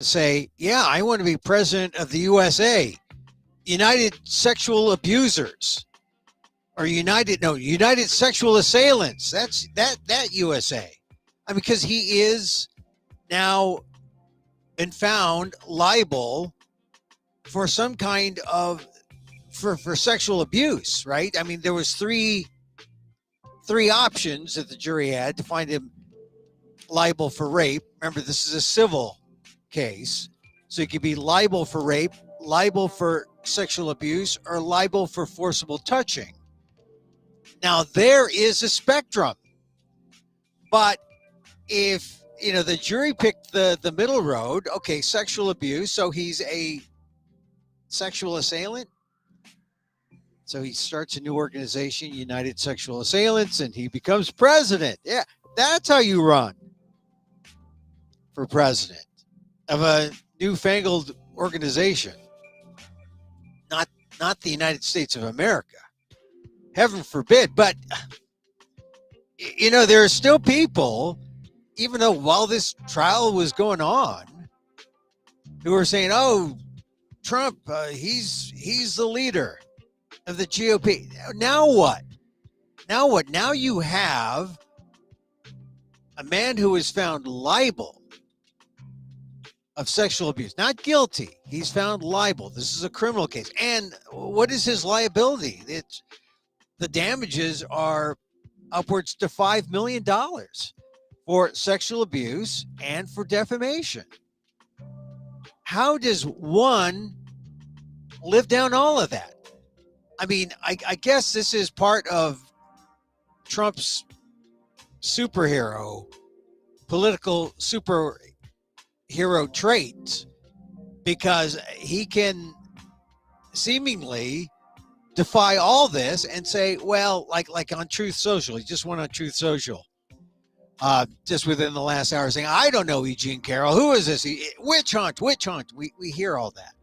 say, yeah, I want to be president of the USA, United Sexual Abusers, or United Sexual Assailants. That's that USA. I mean, because he is now been found liable for some kind of for sexual abuse, right? I mean, there was three options that the jury had to find him liable for rape. Remember, this is a civil case, so he could be liable for rape, liable for sexual abuse, or liable for forcible touching. Now, there is a spectrum, but if the jury picked the middle road, okay, sexual abuse, so he's a sexual assailant. So he starts a new organization, United Sexual Assailants, and he becomes president. Yeah, that's how you run for president of a newfangled organization. Not the United States of America. Heaven forbid. But there are still people, even though while this trial was going on, who are saying, "Oh, Trump, he's the leader of the GOP." Now what? Now you have a man who is found liable of sexual abuse, not guilty. He's found liable. This is a criminal case. And what is his liability? The damages are upwards to $5 million for sexual abuse and for defamation. How does one live down all of that? I mean, I guess this is part of Trump's political superhero traits, because he can seemingly defy all this and say, well, like on Truth Social, he just went on Truth Social just within the last hour saying, I don't know Eugene Carroll. Who is this? Witch hunt. We hear all that.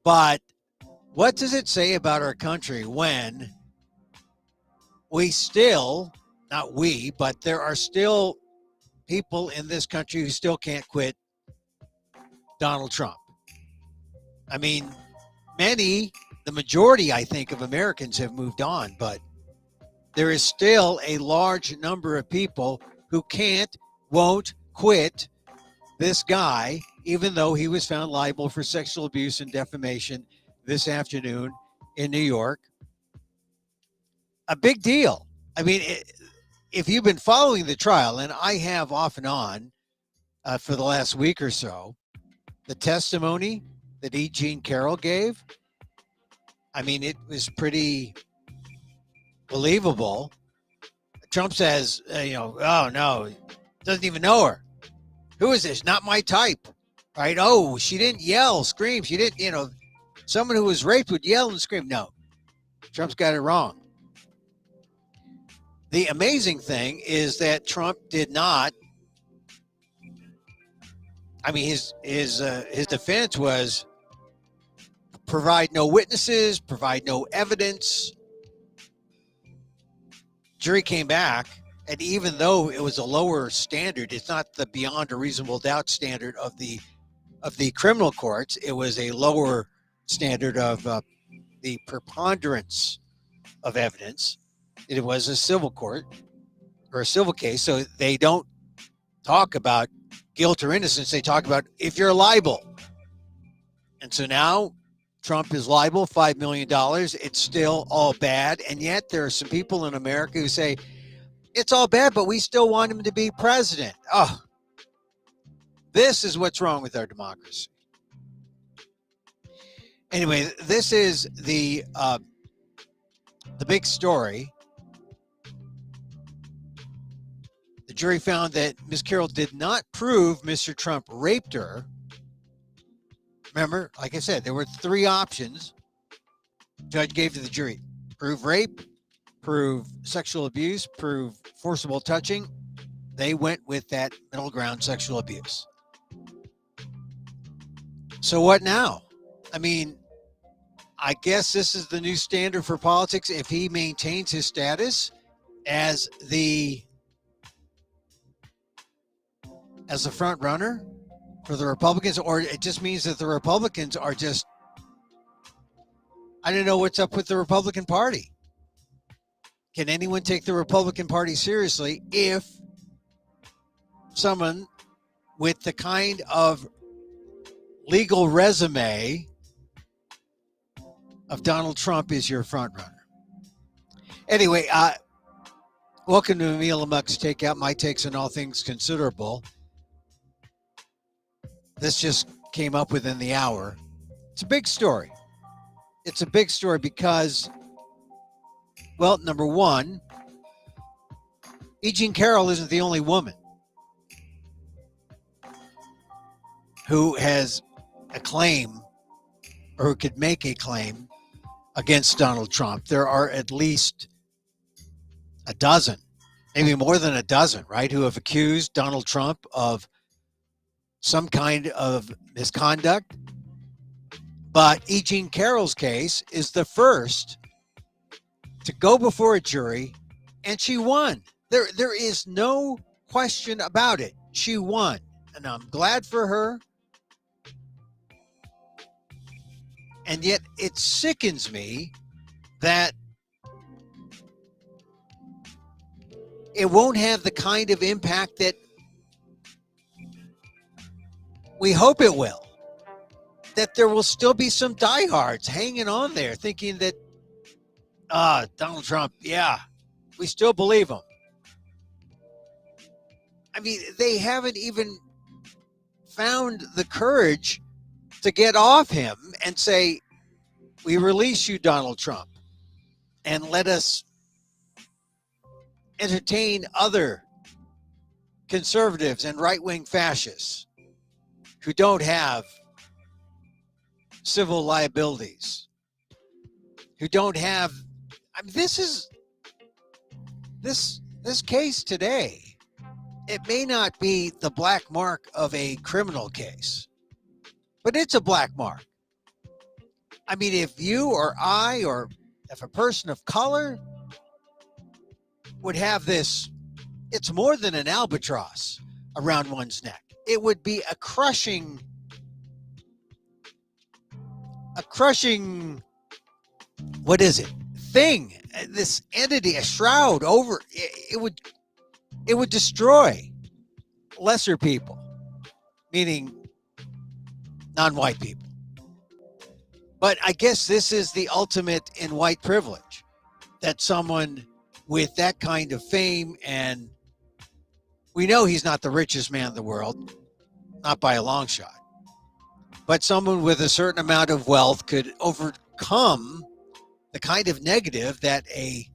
But what does it say about our country when we still, not we, but there are still people in this country who still can't quit Donald Trump? I mean, the majority, I think, of Americans have moved on, but there is still a large number of people who won't quit this guy, even though he was found liable for sexual abuse and defamation this afternoon in New York. A big deal. I mean, if you've been following the trial, and I have off and on for the last week or so, the testimony that Eugene Carroll gave, I mean, it was pretty believable. Trump says, oh no, doesn't even know her. Who is this? Not my type, right? Oh, she didn't yell, scream. She didn't, someone who was raped would yell and scream. No, Trump's got it wrong. The amazing thing is that Trump did not. I mean, his defense was provide no witnesses, provide no evidence. Jury came back, and even though it was a lower standard, it's not the beyond a reasonable doubt standard of the criminal courts. It was a lower standard of the preponderance of evidence. It was a civil court or a civil case, so they don't talk about guilt or innocence. They talk about if you're liable. And so now Trump is liable, $5 million. It's still all bad. And yet there are some people in America who say, it's all bad, but we still want him to be president. Oh, this is what's wrong with our democracy. Anyway, this is the big story. The jury found that Ms. Carroll did not prove Mr. Trump raped her. Remember, like I said, there were three options the judge gave to the jury. Prove rape, prove sexual abuse, prove forcible touching. They went with that middle ground, sexual abuse. So what now? I mean, I guess this is the new standard for politics. If he maintains his status as the as a front runner for the Republicans, or it just means that the Republicans are just, I don't know what's up with the Republican Party. Can anyone take the Republican Party seriously if someone with the kind of legal resume of Donald Trump is your front runner? Anyway, welcome to Emil and Amok's Takeout, my takes on all things considerable. This just came up within the hour. It's a big story. It's a big story because, well, number one, E. Jean Carroll isn't the only woman who has a claim or who could make a claim against Donald Trump. There are at least a dozen, maybe more than a dozen, right, who have accused Donald Trump of some kind of misconduct. But E. Jean Carroll's case is the first to go before a jury, and she won. There is no question about it. She won, and I'm glad for her. And yet it sickens me that it won't have the kind of impact that we hope it will. That there will still be some diehards hanging on there thinking that, Donald Trump, yeah, we still believe him. I mean, they haven't even found the courage to get off him and say, we release you, Donald Trump, and let us entertain other conservatives and right-wing fascists who don't have civil liabilities, who don't have, I mean, this case today, it may not be the black mark of a criminal case, but it's a black mark. I mean, if you or I, or if a person of color would have this, it's more than an albatross around one's neck. It would be a crushing, what is it? Thing, this entity, a shroud over, it would destroy lesser people, meaning non-white people. But I guess this is the ultimate in white privilege, that someone with that kind of fame, and we know he's not the richest man in the world, not by a long shot, but someone with a certain amount of wealth could overcome the kind of negative that a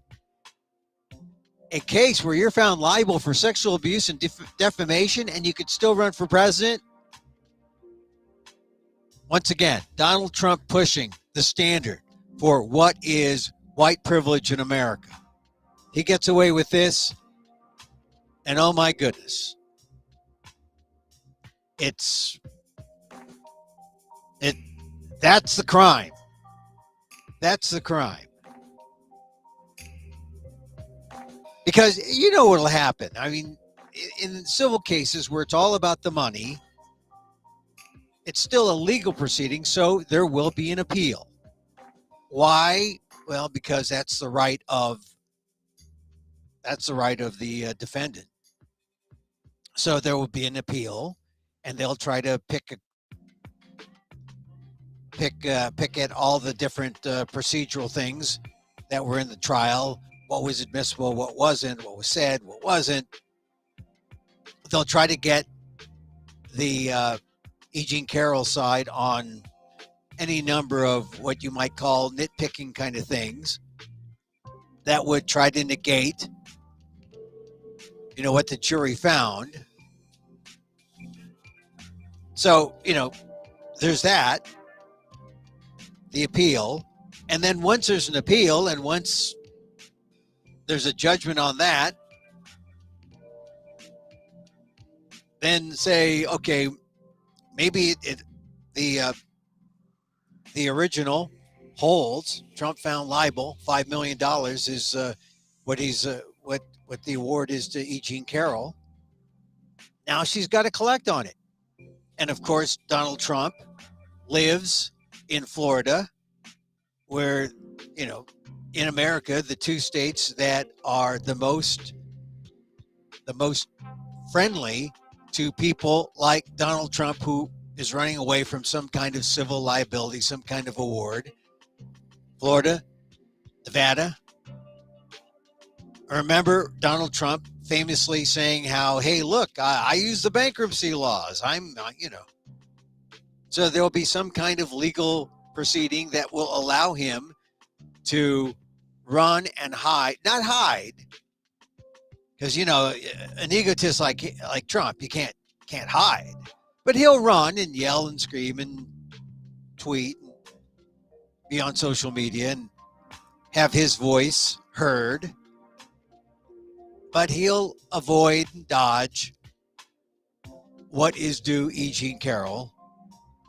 case where you're found liable for sexual abuse and defamation and you could still run for president. Once again, Donald Trump pushing the standard for what is white privilege in America. He gets away with this, and oh my goodness, that's the crime. That's the crime. Because you know what'll happen. I mean, in civil cases where it's all about the money, it's still a legal proceeding, so there will be an appeal. Why? Well, because that's the right of the defendant. So there will be an appeal, and they'll try to pick at all the different procedural things that were in the trial. What was admissible, what wasn't, what was said, what wasn't. They'll try to get the E. Jean Carroll side on any number of what you might call nitpicking kind of things that would try to negate, what the jury found. So, there's that, the appeal. And then once there's an appeal and once there's a judgment on that, then say, okay, maybe the original holds. Trump found liable. $5 million is what the award is to E. Jean Carroll. Now she's got to collect on it. And of course, Donald Trump lives in Florida, where, in America, the two states that are the most friendly to people like Donald Trump, who is running away from some kind of civil liability, some kind of award. Florida, Nevada. Remember Donald Trump famously saying how, hey, look, I use the bankruptcy laws. So there'll be some kind of legal proceeding that will allow him to run and not hide, because, an egotist like Trump, you can't hide, but he'll run and yell and scream and tweet and be on social media and have his voice heard, but he'll avoid and dodge what is due E. Jean Carroll.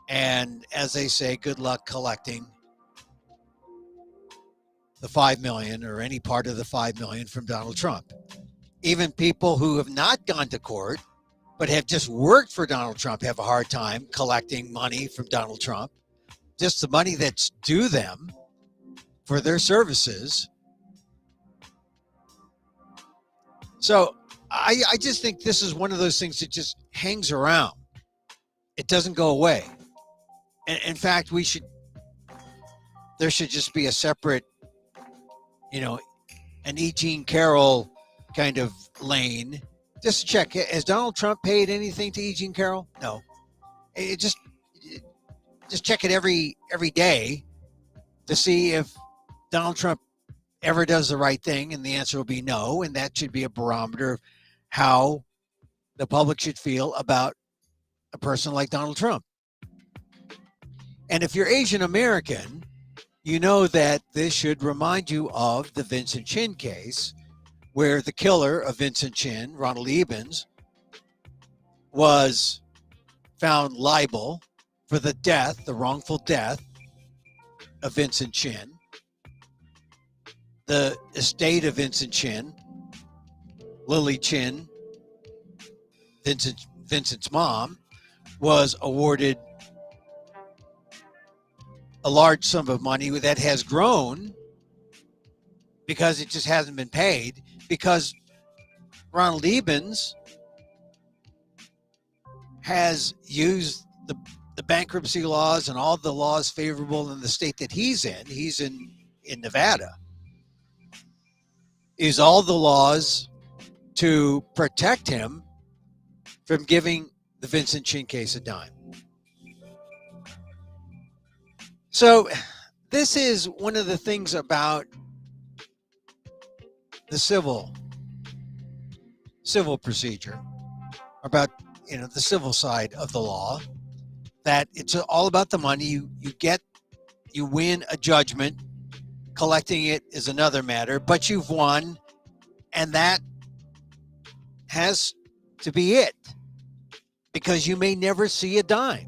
And as they say, good luck collecting the $5 million or any part of the $5 million from Donald Trump. Even people who have not gone to court but have just worked for Donald Trump have a hard time collecting money from Donald Trump, just the money that's due them for their services. So I just think this is one of those things that just hangs around. It doesn't go away. And in fact, there should just be a separate, an E. Jean Carroll kind of lane. Just check. Has Donald Trump paid anything to E. Jean Carroll? No. Just check it every day to see if Donald Trump ever does the right thing, and the answer will be no. And that should be a barometer of how the public should feel about a person like Donald Trump. And if you're Asian American, you know that this should remind you of the Vincent Chin case, where the killer of Vincent Chin, Ronald Ebens, was found liable for the wrongful death of Vincent Chin. The estate of Vincent Chin, Lily Chin, Vincent's mom, was awarded a large sum of money that has grown because it just hasn't been paid, because Ronald Ebens has used the bankruptcy laws and all the laws favorable in the state that he's in Nevada, is all the laws to protect him from giving the Vincent Chin case a dime. So this is one of the things about the civil procedure, about the civil side of the law, that it's all about the money. You win a judgment. Collecting it is another matter, but you've won, and that has to be it, because you may never see a dime.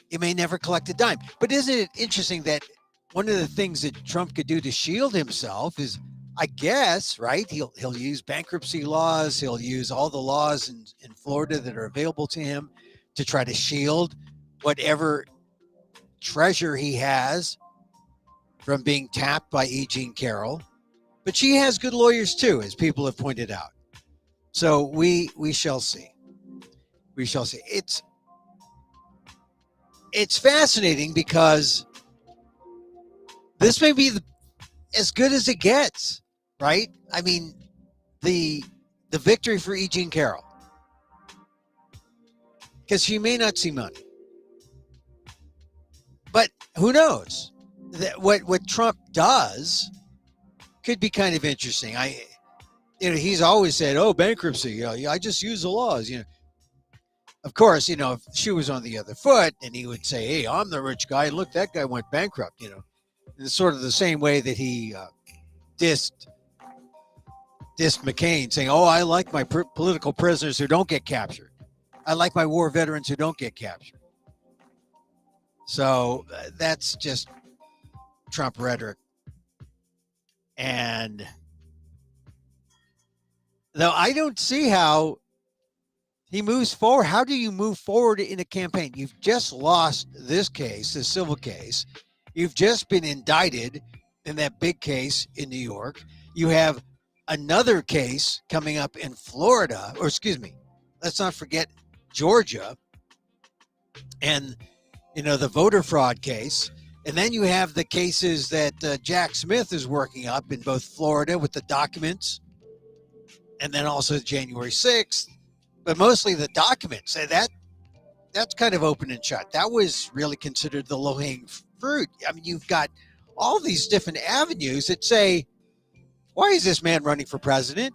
You may never collect a dime. But isn't it interesting that one of the things that Trump could do to shield himself is, I guess, right, he'll use bankruptcy laws, he'll use all the laws in Florida that are available to him to try to shield whatever treasure he has from being tapped by E. Jean Carroll. But she has good lawyers too, as people have pointed out. So we shall see. We shall see. It's fascinating, because this may be as good as it gets, right? I mean, the victory for E. Jean Carroll, because she may not see money, but who knows? That what Trump does could be kind of interesting. He's always said, "Oh, bankruptcy, I just use the laws." Of course, if she was on the other foot, and he would say, "Hey, I'm the rich guy. Look, that guy went bankrupt." It's sort of the same way that he dissed McCain, saying, "Oh, I like my political prisoners who don't get captured. I like my war veterans who don't get captured." So that's just Trump rhetoric. And though I don't see how He moves forward. How do you move forward in a campaign? You've just lost this case, this civil case. You've just been indicted in that big case in New York. You have another case coming up in Florida, or excuse me, let's not forget Georgia and, the voter fraud case. And then you have the cases that Jack Smith is working up in both Florida with the documents and then also January 6th. But mostly the documents. That's kind of open and shut. That was really considered the low-hanging fruit. I mean, you've got all these different avenues that say, why is this man running for president?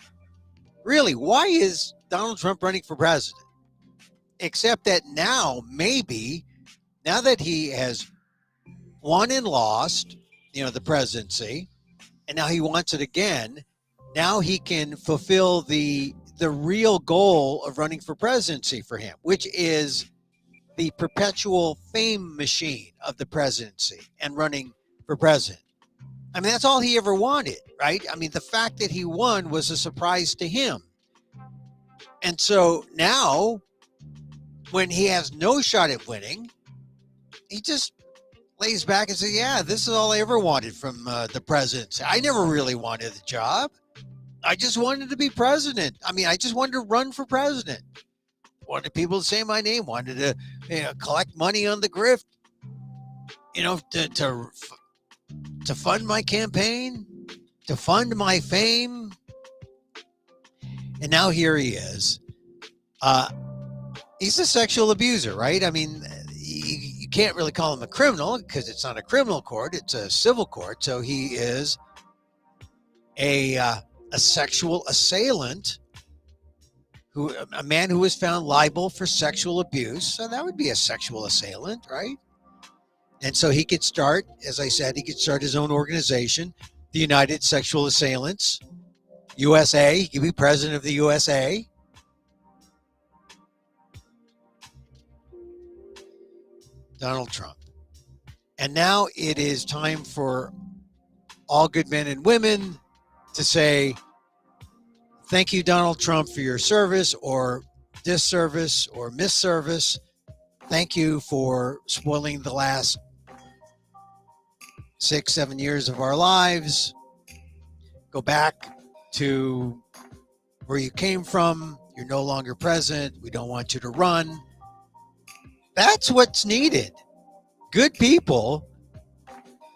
Really, why is Donald Trump running for president? Except that now, maybe, now that he has won and lost, the presidency, and now he wants it again, now he can fulfill the real goal of running for presidency for him, which is the perpetual fame machine of the presidency and running for president. I mean, that's all he ever wanted, right? I mean, the fact that he won was a surprise to him. And so now, when he has no shot at winning, he just lays back and says, yeah, this is all I ever wanted from the presidency. I never really wanted the job. I just wanted to be president. I mean, I just wanted to run for president. Wanted people to say my name. Wanted to collect money on the grift. To fund my campaign, to fund my fame. And now here he is. He's a sexual abuser, right? I mean, you can't really call him a criminal because it's not a criminal court. It's a civil court. So he is a sexual assailant, a man who was found liable for sexual abuse. So that would be a sexual assailant, right? And so he could start, as I said, he could start his own organization, the United Sexual Assailants, USA. He could be president of the USA. Donald Trump. And now it is time for all good men and women to say, thank you, Donald Trump, for your service or disservice or misservice. Thank you for spoiling the last 6-7 years of our lives. Go back to where you came from. You're no longer president. We don't want you to run. That's what's needed. Good people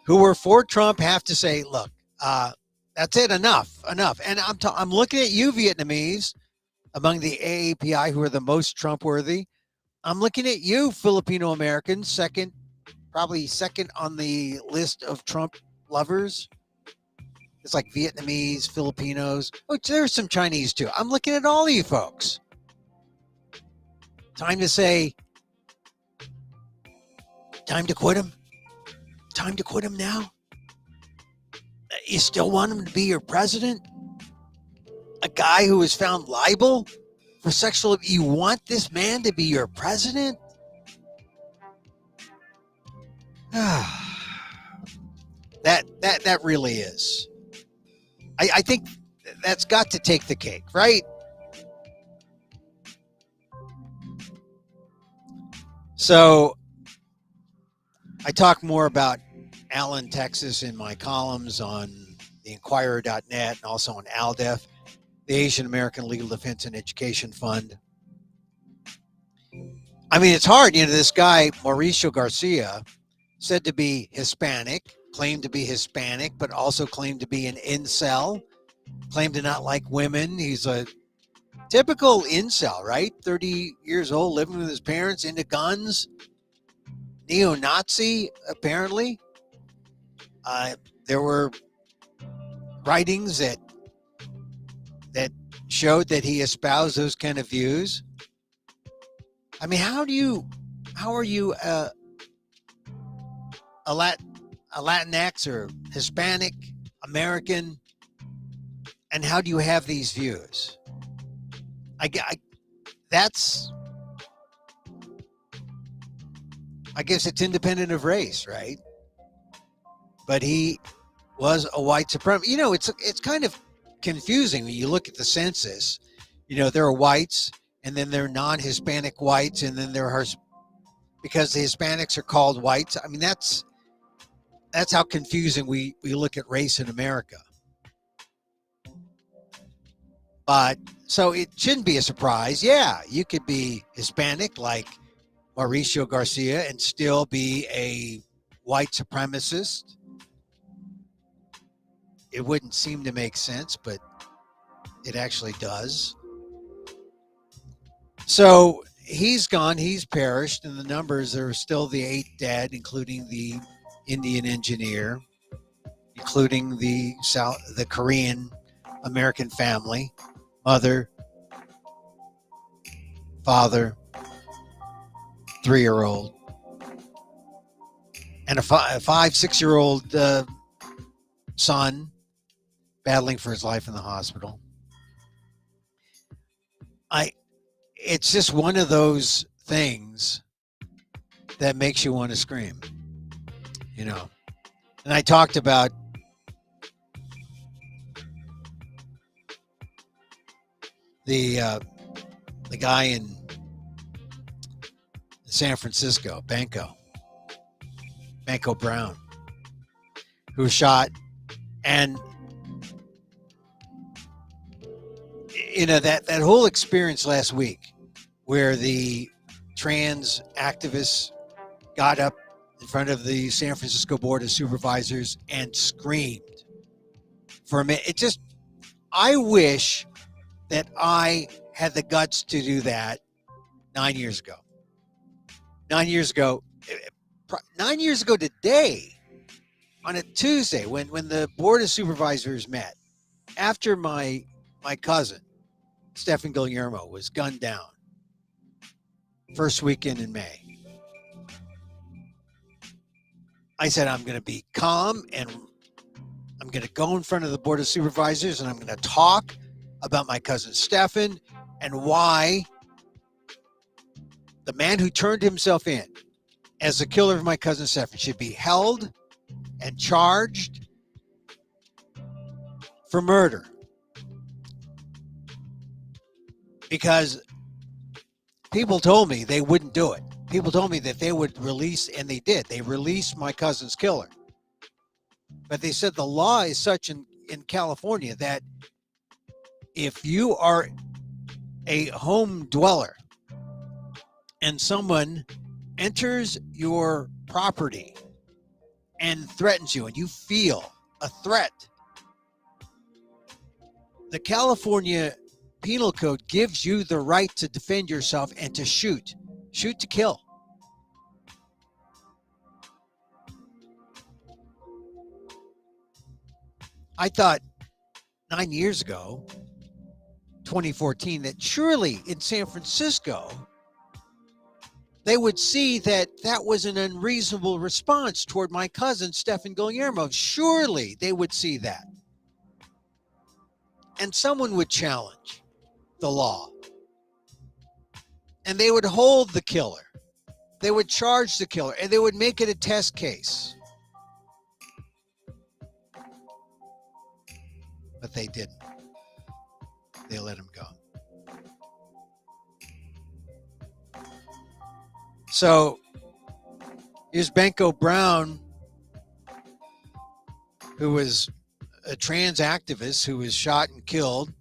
who were for Trump have to say, look, that's it, enough. And I'm looking at you, Vietnamese, among the AAPI who are the most Trump-worthy. I'm looking at you, Filipino Americans, probably second on the list of Trump lovers. It's like Vietnamese, Filipinos. Oh, there's some Chinese too. I'm looking at all of you folks. Time to say, time to quit him. Time to quit him now. You still want him to be your president? A guy who was found liable for sexual abuse. You want this man to be your president? That really is. I think that's got to take the cake, right? So I talk more about Allen, Texas in my columns on theinquirer.net and also on ALDEF, the Asian American Legal Defense and Education Fund. I mean, it's hard. This guy, Mauricio Garcia, said to be Hispanic, claimed to be Hispanic, but also claimed to be an incel, claimed to not like women. He's a typical incel, right? 30 years old, living with his parents, into guns, neo-Nazi, apparently. There were writings that showed that he espoused those kind of views. I mean, how are you a Latinx or Hispanic American, and how do you have these views? I guess it's independent of race, right? But he was a white supremacist. It's kind of confusing when you look at the census. There are whites and then there are non-Hispanic whites, and then there are, because the Hispanics are called whites. I mean, that's how confusing we look at race in America. But so it shouldn't be a surprise. Yeah, you could be Hispanic like Mauricio Garcia and still be a white supremacist. It wouldn't seem to make sense, but it actually does. So he's gone, he's perished, and the numbers are still the 8 dead, including the Indian engineer, including the Korean American family, mother, father, 3-year-old, and a 5-6-year-old son battling for his life in the hospital. It's just one of those things that makes you want to scream, you know. And I talked about the guy in San Francisco, Banco Brown, who was shot. And you know, that whole experience last week where the trans activists got up in front of the San Francisco Board of Supervisors and screamed for a minute. I wish that I had the guts to do that 9 years ago. 9 years ago today, on a Tuesday, when the Board of Supervisors met, after my cousin, Stephen Guillermo, was gunned down first weekend in May. I said, I'm going to be calm and I'm going to go in front of the Board of Supervisors and I'm going to talk about my cousin Stephen and why the man who turned himself in as the killer of my cousin Stephen should be held and charged for murder. Because people told me they wouldn't do it. People told me that they would release, and they did. They released my cousin's killer. But they said the law is such in California that if you are a home dweller and someone enters your property and threatens you and you feel a threat, the California Penal Code gives you the right to defend yourself and to shoot to kill. I thought 9 years ago, 2014, that surely in San Francisco, they would see that was an unreasonable response toward my cousin, Stephen Guillermo. Surely they would see that. And someone would challenge the law. And they would hold the killer. They would charge the killer, and they would make it a test case. But they didn't. They let him go. So here's Banco Brown, who was a trans activist who was shot and killed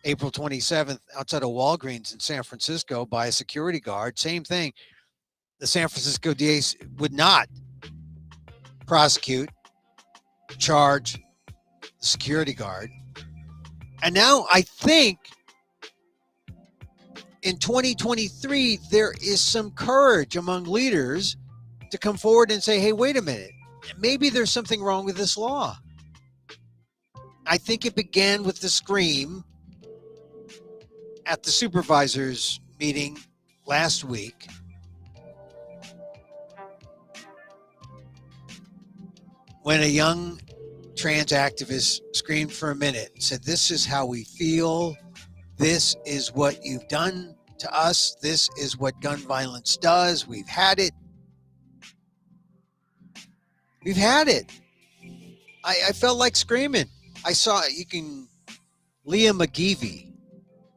April 27th outside of Walgreens in San Francisco by a security guard. Same thing. The San Francisco DA would not prosecute, charge the security guard. And now I think in 2023, there is some courage among leaders to come forward and say, hey, wait a minute, maybe there's something wrong with this law. I think it began with the scream at the supervisors meeting last week. When a young trans activist screamed for a minute and said, this is how we feel. This is what you've done to us. This is what gun violence does. We've had it. We've had it. I felt like screaming. I saw, Leah McGeevy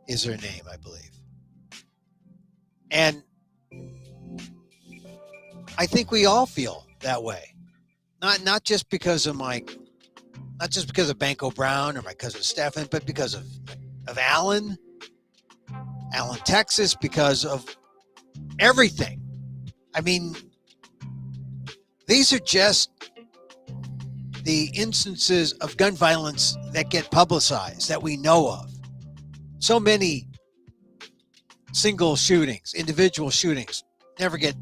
is her name, I believe. And I think we all feel that way. Not just because of Banco Brown or my cousin Stefan, but because of Allen, Texas, because of everything. I mean, these are just the instances of gun violence that get publicized that we know of. So many single shootings, individual shootings, never get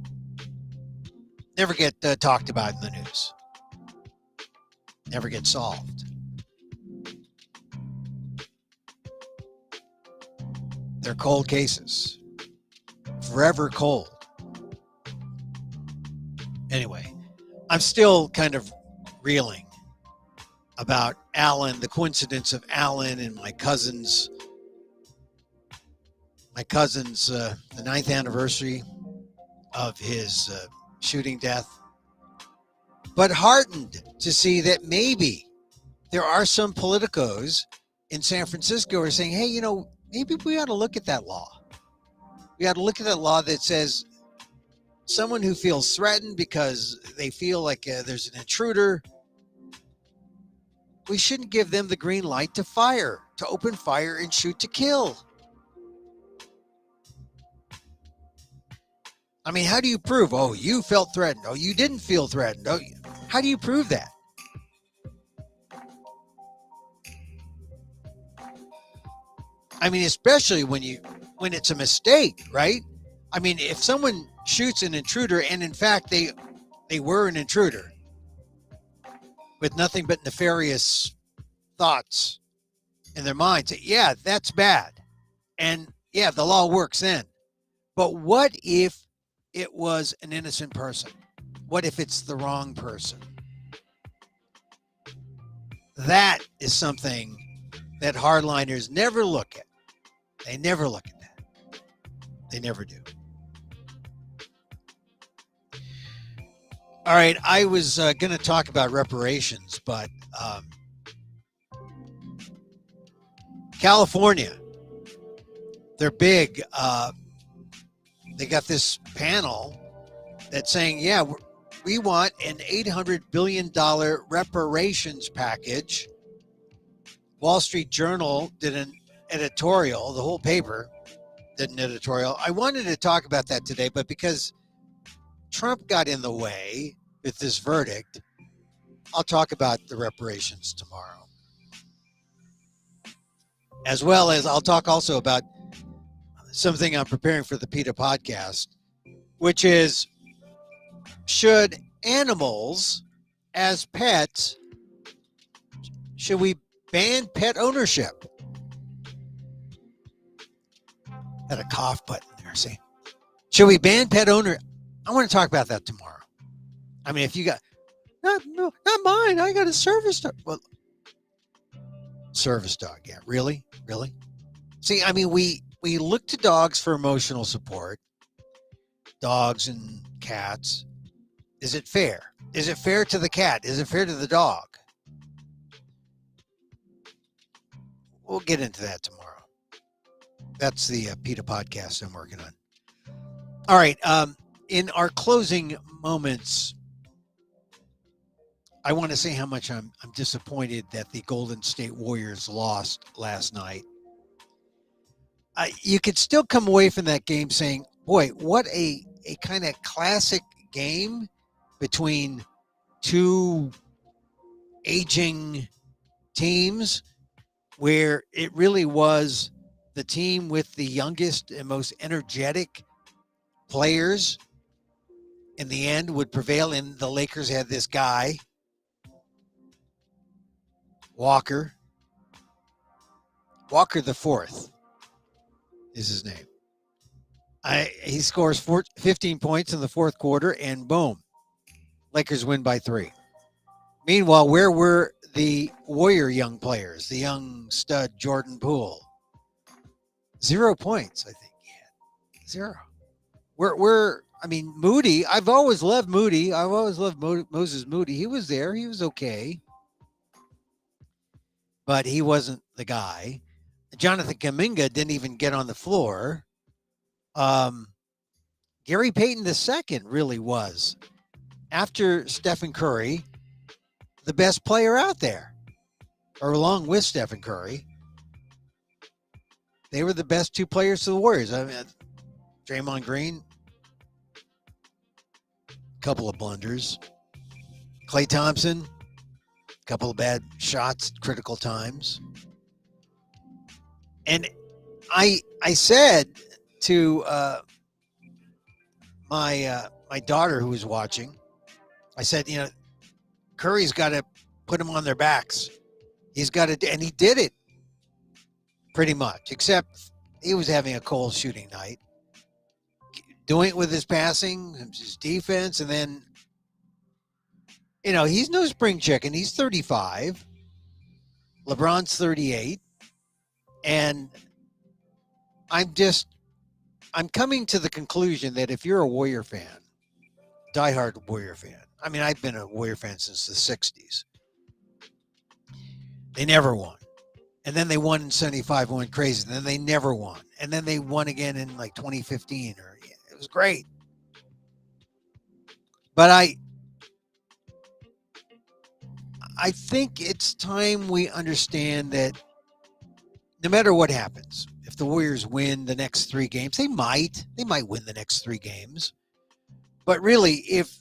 talked about in the news. Never get solved. They're cold cases. Forever cold. Anyway, I'm still kind of reeling about Allen, the coincidence of Allen and my cousin's the 9th anniversary of his shooting death. But heartened to see that maybe there are some politicos in San Francisco who are saying, hey, maybe we ought to look at that law. We ought to look at that law that says someone who feels threatened because they feel like there's an intruder, we shouldn't give them the green light to fire, to open fire and shoot to kill. I mean, how do you prove, oh, you felt threatened? Oh, you didn't feel threatened? Oh, how do you prove that? I mean, especially when it's a mistake, right? I mean, if someone shoots an intruder and in fact they were an intruder with nothing but nefarious thoughts in their minds, yeah, that's bad. And yeah, the law works then. But what if it was an innocent person? What if it's the wrong person? That is something that hardliners never look at. They never look at that. They never do. All right, I was going to talk about reparations, but California, they're big. They got this panel that's saying, yeah, we want an $800 billion reparations package. Wall Street Journal did an editorial, the whole paper did an editorial. I wanted to talk about that today, but because Trump got in the way with this verdict, I'll talk about the reparations tomorrow. As well as I'll talk also about something I'm preparing for the PETA podcast, which is, should animals as pets, should we ban pet ownership? Had a cough button there, see? Should we ban pet owner? I want to talk about that tomorrow. I mean, if you got, not mine, I got a service dog. Well, service dog, yeah, really? See, I mean, we look to dogs for emotional support, dogs and cats. Is it fair? Is it fair to the cat? Is it fair to the dog? We'll get into that tomorrow. That's the PETA podcast I'm working on. All right. In our closing moments, I want to say how much I'm disappointed that the Golden State Warriors lost last night. You could still come away from that game saying, boy, what a kind of classic game between two aging teams, where it really was the team with the youngest and most energetic players in the end would prevail. And the Lakers had this guy, Walker the fourth is his name. He scores 15 points in the fourth quarter, and boom, Lakers win by 3. Meanwhile, where were the Warrior young players, the young stud Jordan Poole? 0 points, I think he had. 0. I mean, Moody, I've always loved Moody. I've always loved Moses Moody. He was there. He was okay. But he wasn't the guy. Jonathan Kuminga didn't even get on the floor. Gary Payton II really was, after Stephen Curry, the best player out there, or along with Stephen Curry. They were the best two players to the Warriors. I mean, Draymond Green, a couple of blunders. Klay Thompson, a couple of bad shots at critical times. And I said to my daughter who was watching, I said, Curry's got to put them on their backs. He's got to, and he did it pretty much, except he was having a cold shooting night. Doing it with his passing, his defense, and then, he's no spring chicken. He's 35. LeBron's 38. And I'm coming to the conclusion that if you're a Warrior fan, diehard Warrior fan, I mean, I've been a Warrior fan since the 60s. They never won. And then they won in 75, went crazy. And then they never won. And then they won again in like 2015. It was great. But I think it's time we understand that no matter what happens, if the Warriors win the next 3 games, they might win the next 3 games. But really, if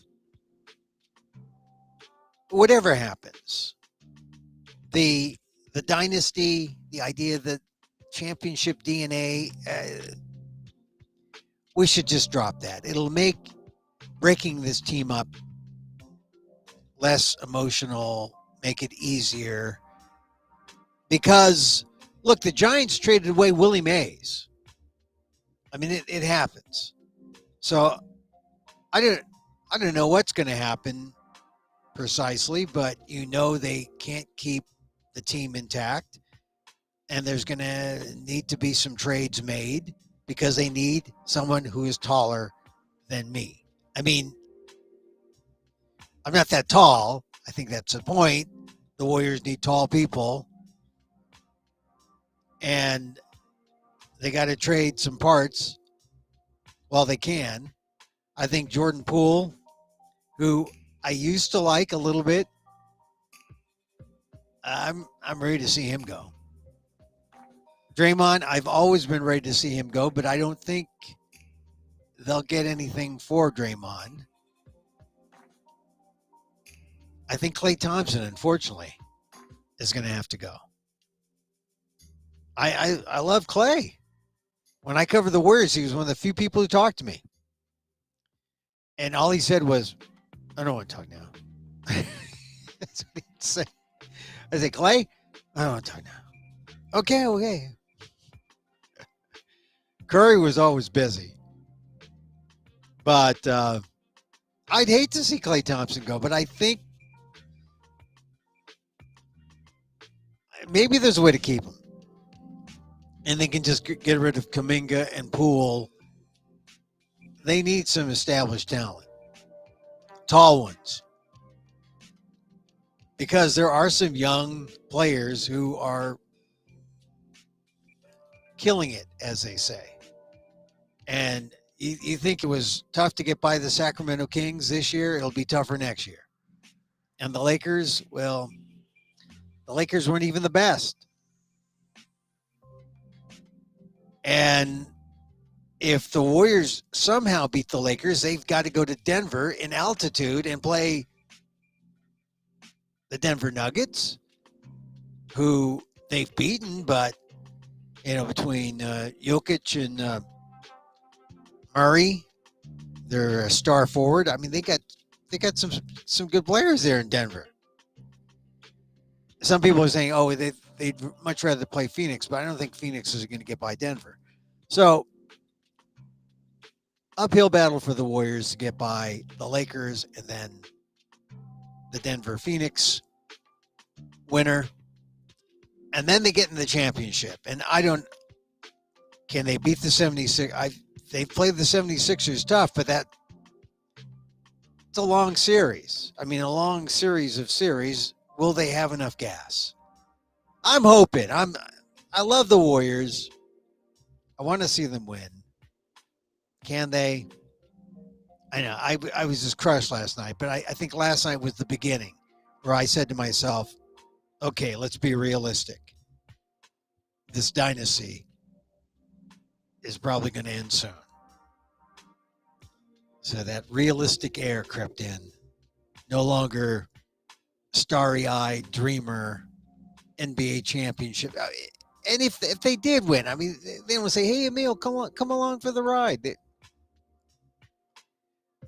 whatever happens, the dynasty, the idea that championship DNA, we should just drop that. It'll make breaking this team up less emotional, make it easier. Because, look, the Giants traded away Willie Mays. I mean, it happens. So I don't know what's going to happen precisely, but they can't keep the team intact, and there's going to need to be some trades made because they need someone who is taller than me. I mean, I'm not that tall. I think that's the point. The Warriors need tall people, and they got to trade some parts while they can. I think Jordan Poole, who I used to like a little bit, I'm ready to see him go. Draymond, I've always been ready to see him go, but I don't think they'll get anything for Draymond. I think Klay Thompson, unfortunately, is going to have to go. I love Klay. When I covered the Warriors, he was one of the few people who talked to me. And all he said was, I don't want to talk now. That's what he'd say. I said, Klay, I don't want to talk now. Okay. Curry was always busy. But I'd hate to see Klay Thompson go, but I think maybe there's a way to keep him. And they can just get rid of Kuminga and Poole. They need some established talent. Tall ones. Because there are some young players who are killing it, as they say. And you think it was tough to get by the Sacramento Kings this year? It'll be tougher next year. And the Lakers, well, the Lakers weren't even the best. And if the Warriors somehow beat the Lakers, they've got to go to Denver in altitude and play the Denver Nuggets, who they've beaten, but, between Jokic and Murray, they're a star forward. I mean, they got some good players there in Denver. Some people are saying, oh, they'd much rather play Phoenix, but I don't think Phoenix is going to get by Denver. So, uphill battle for the Warriors to get by the Lakers and then the Denver Phoenix winner. And then they get in the championship. And can they beat the 76? They've played the 76ers tough, but it's a long series. I mean, a long series of series. Will they have enough gas? I'm hoping. I love the Warriors. I want to see them win. Can they? I know I was just crushed last night, but I think last night was the beginning where I said to myself, okay, let's be realistic. This dynasty is probably going to end soon. So that realistic air crept in. No longer starry-eyed dreamer NBA championship. And if they did win, I mean, they don't say, "Hey, Emil, come along for the ride."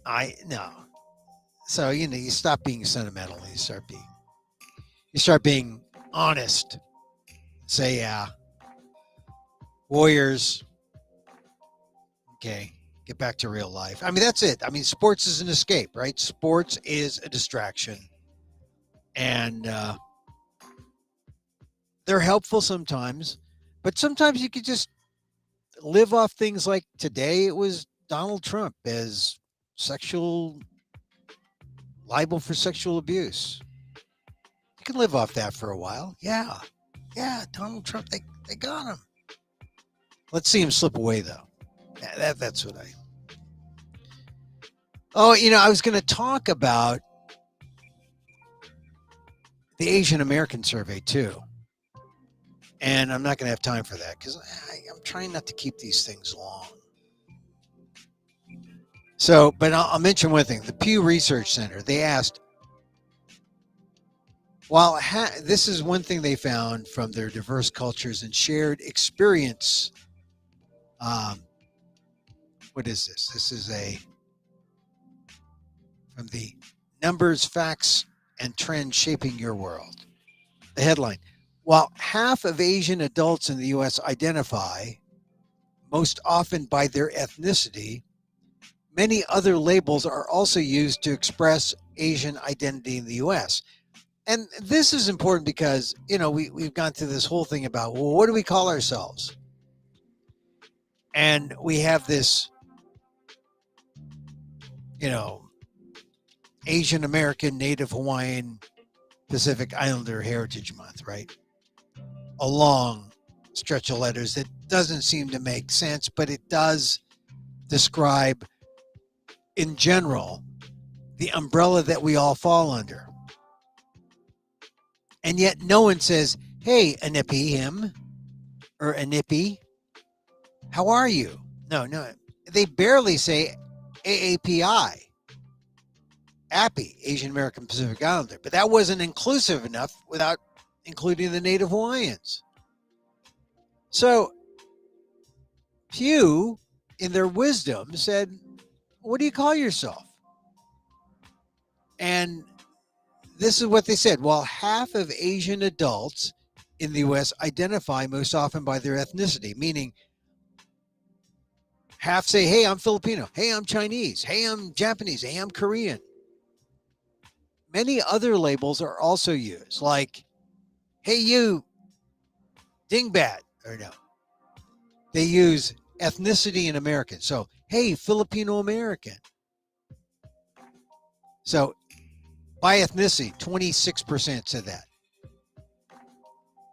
I no. So you stop being sentimental. You start being honest. Say, yeah, Warriors. Okay, get back to real life. I mean, that's it. I mean, sports is an escape, right? Sports is a distraction, and they're helpful sometimes, but sometimes you could just live off things like today. It was Donald Trump as sexual liable for sexual abuse. You can live off that for a while. Yeah. Yeah, Donald Trump, they got him. Let's see him slip away, though. That's what I. Oh, I was going to talk about the Asian American survey, too. And I'm not going to have time for that because I'm trying not to keep these things long. So, but I'll mention one thing. The Pew Research Center, they asked, while this is one thing they found from their diverse cultures and shared experience. What is this? This is from the Numbers, Facts, and Trends Shaping Your World. The headline, while half of Asian adults in the U.S. identify most often by their ethnicity, many other labels are also used to express Asian identity in the U.S. And this is important because, we've gone through this whole thing about, well, what do we call ourselves? And we have this, Asian American, Native Hawaiian, Pacific Islander Heritage Month, right? A long stretch of letters that doesn't seem to make sense, but it does describe, in general, the umbrella that we all fall under. And yet no one says, hey, Anipi, him, or Anipi, how are you? No. They barely say AAPI. AAPI, Asian American Pacific Islander. But that wasn't inclusive enough without including the Native Hawaiians. So Pew, in their wisdom, said, what do you call yourself? And this is what they said. While half of Asian adults in the U.S. identify most often by their ethnicity, meaning half say, hey, I'm Filipino. Hey, I'm Chinese. Hey, I'm Japanese. Hey, I'm Korean. Many other labels are also used, like, hey, you, dingbat, or no. They use ethnicity in American. So, hey, Filipino American. So, by ethnicity, 26% said that.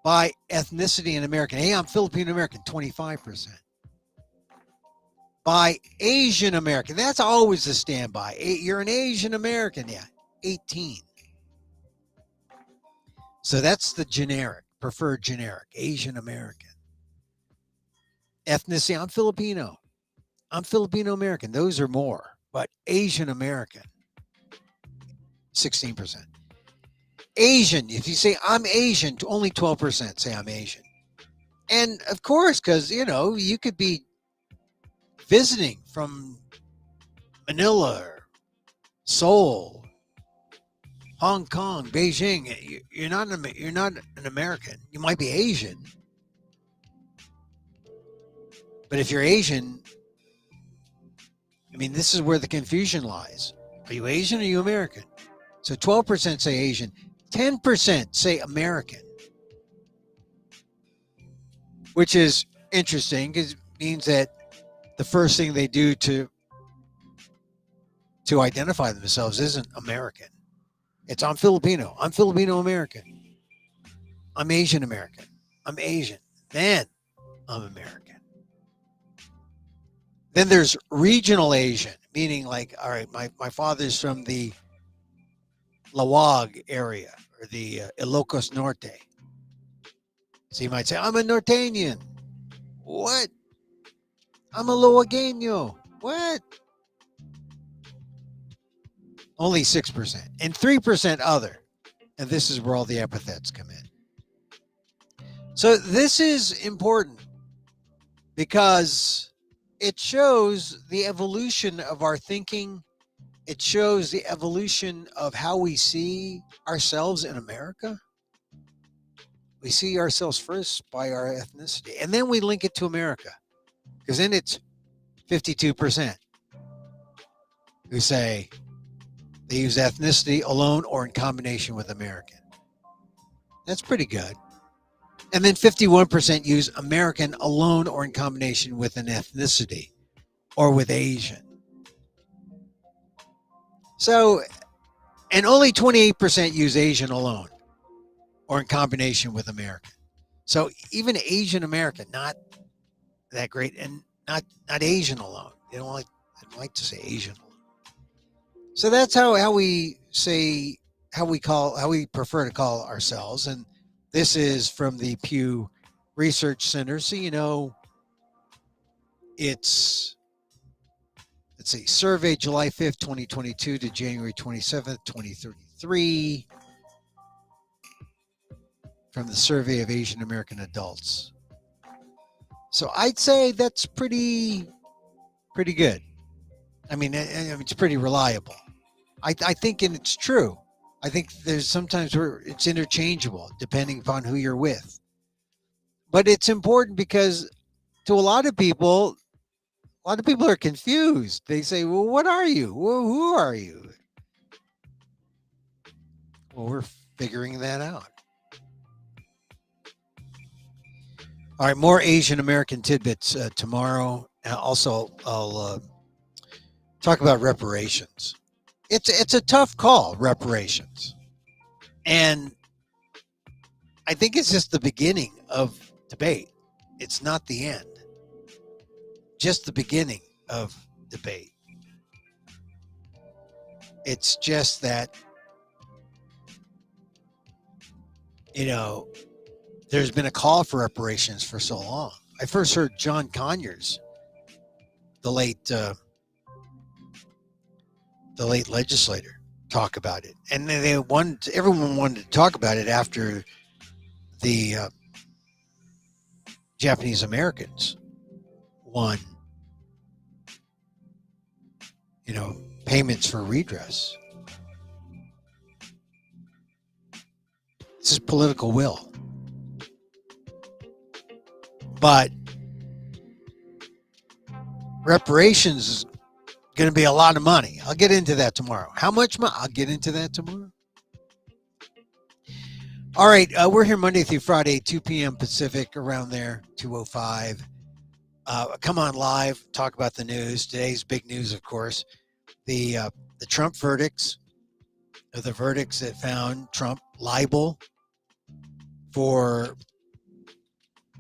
By ethnicity in American, hey, I'm Filipino American, 25%. By Asian American, that's always a standby. You're an Asian American, yeah, 18. So that's the generic, preferred generic, Asian American. Ethnicity, I'm Filipino. I'm Filipino American. Those are more. But Asian American, 16%. Asian, if you say I'm Asian, only 12% say I'm Asian. And of course, because, you could be visiting from Manila or Seoul, Hong Kong, Beijing. You're not an American. You might be Asian. But if you're Asian, I mean, this is where the confusion lies. Are you Asian or are you American? So 12% say Asian, 10% say American, which is interesting because it means that the first thing they do to identify themselves isn't American. It's I'm Filipino. I'm Filipino American. I'm Asian American. I'm Asian. Then I'm American. Then there's regional Asian, meaning like, all right, my father's from the Lawag area or the Ilocos Norte. So you might say, I'm a Norteñan. What? I'm a Loagueño. What? Only 6%. And 3% other. And this is where all the epithets come in. So this is important because it shows the evolution of our thinking. It shows the evolution of how we see ourselves in America. We see ourselves first by our ethnicity, and then we link it to America, because then it's 52% who say they use ethnicity alone or in combination with American. That's pretty good. And then 51% use American alone or in combination with an ethnicity or with Asian. So, and only 28% use Asian alone or in combination with American. So even Asian American, not that great, and not Asian alone. They don't like to say Asian alone. So that's how we say, how we prefer to call ourselves. And this is from the Pew Research Center. So you know, it's, let's see, survey July 5th, 2022 to January 27th, 2033, from the survey of Asian American adults. So I'd say that's pretty good. I mean, it's pretty reliable. I think, and it's true. I think there's sometimes where it's interchangeable depending upon who you're with. But it's important because to a lot of people are confused. They say, well, what are you? Well, who are you? Well, we're figuring that out. All right, more Asian American tidbits tomorrow. Also, I'll talk about reparations. It's a tough call, reparations. And I think it's just the beginning of debate. It's not the end. Just the beginning of debate. It's just that, you know, there's been a call for reparations for so long. I first heard John Conyers, the late legislator, talk about it, and everyone wanted to talk about it after the Japanese Americans won, you know, payments for redress. This is political will. But reparations is going to be a lot of money. I'll get into that tomorrow. How much money? I'll get into that tomorrow. All right, we're here Monday through Friday, 2 p.m. Pacific, around there, 2:05. Come on live, talk about the news. Today's big news, of course, the Trump verdicts, the verdicts that found Trump liable for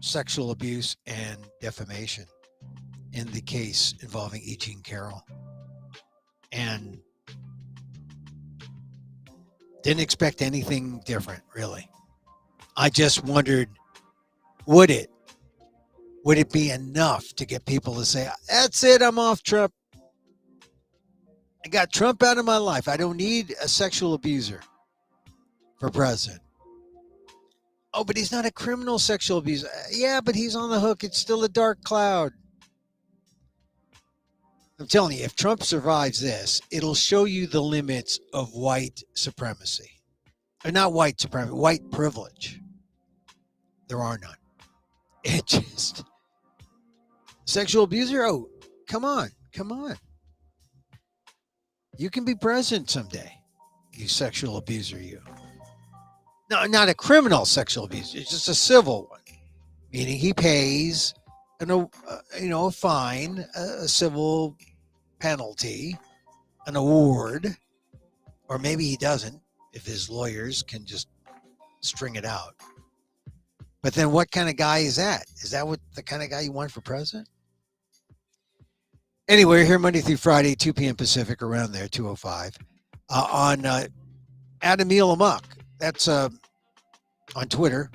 sexual abuse and defamation in the case involving E. Jean Carroll. And didn't expect anything different, really. I just wondered, would it be enough to get people to say, that's it, I'm off Trump. I got Trump out of my life. I don't need a sexual abuser for president. Oh, but he's not a criminal sexual abuser. Yeah, but he's on the hook. It's still a dark cloud. I'm telling you, if Trump survives this, it'll show you the limits of white supremacy. Or not white supremacy, white privilege. There are none. It just, sexual abuser? Oh, come on. You can be president someday, you sexual abuser, you. No, not a criminal sexual abuser. It's just a civil one, meaning he pays a fine, a civil penalty, an award, or maybe he doesn't if his lawyers can just string it out. But then what kind of guy is that? Is that what the kind of guy you want for president? Anyway, we're here Monday through Friday, 2 p.m. Pacific, around there, 2:05, on at Emil Amok. That's on Twitter,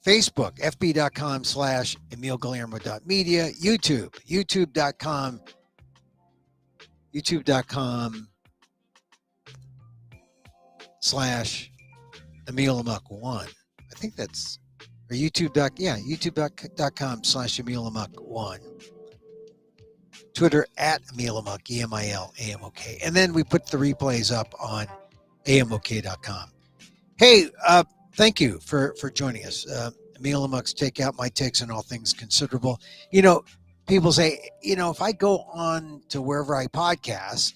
Facebook, fb.com/EmilGuillermo.media, YouTube, youtube.com/Emil Amok1. I think that's, or youtube.com/Emil Amok1. Twitter at Emil Amok, EMILAMOK. And then we put the replays up on AMOK.com. Hey, thank you for joining us. Emil Amok's Takeout, my takes on all things considerable. You know, people say, if I go on to wherever I podcast,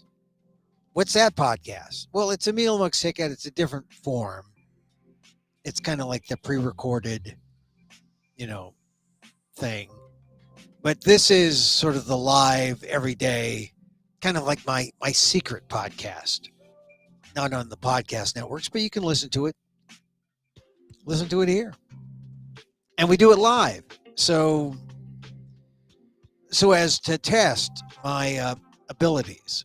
what's that podcast? Well, it's Emil Amok's Takeout. It's a different form. It's kind of like the pre-recorded, thing. But this is sort of the live, everyday, kind of like my secret podcast. Not on the podcast networks, but you can listen to it. Listen to it here. And we do it live. So as to test my abilities.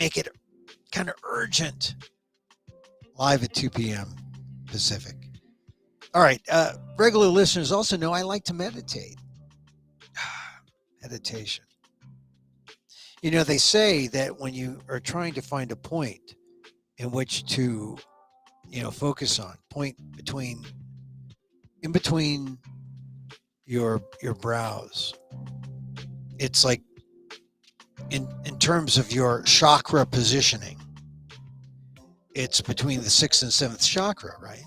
Make it kind of urgent. Live at 2 p.m. Pacific. All right. Regular listeners also know I like to meditate. Meditation. They say that when you are trying to find a point in which to, focus on, point in between your brows, it's like in terms of your chakra positioning, it's between the 6th and 7th chakra, right?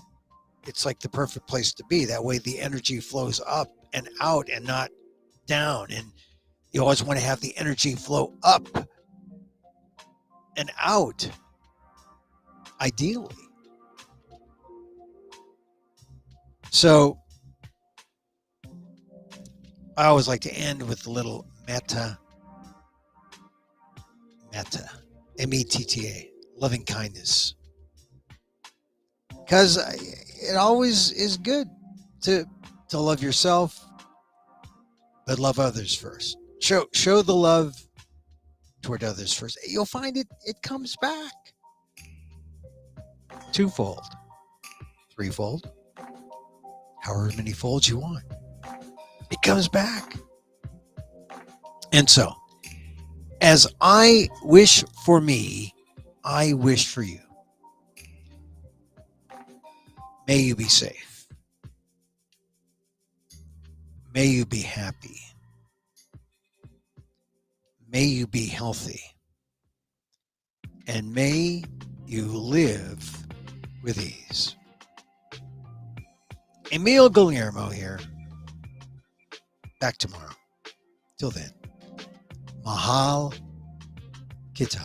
It's like the perfect place to be. That way the energy flows up and out and not down. And you always want to have the energy flow up and out, ideally. So I always like to end with a little metta, M-E-T-T-A, loving kindness. Because it always is good to love yourself, but love others first. Show the love toward others first. You'll find it comes back. Twofold, threefold, however many folds you want. It comes back. And so, as I wish for me, I wish for you. May you be safe. May you be happy. May you be healthy. And may you live with ease. Emil Guillermo here. Back tomorrow. Till then, Mahal Kita.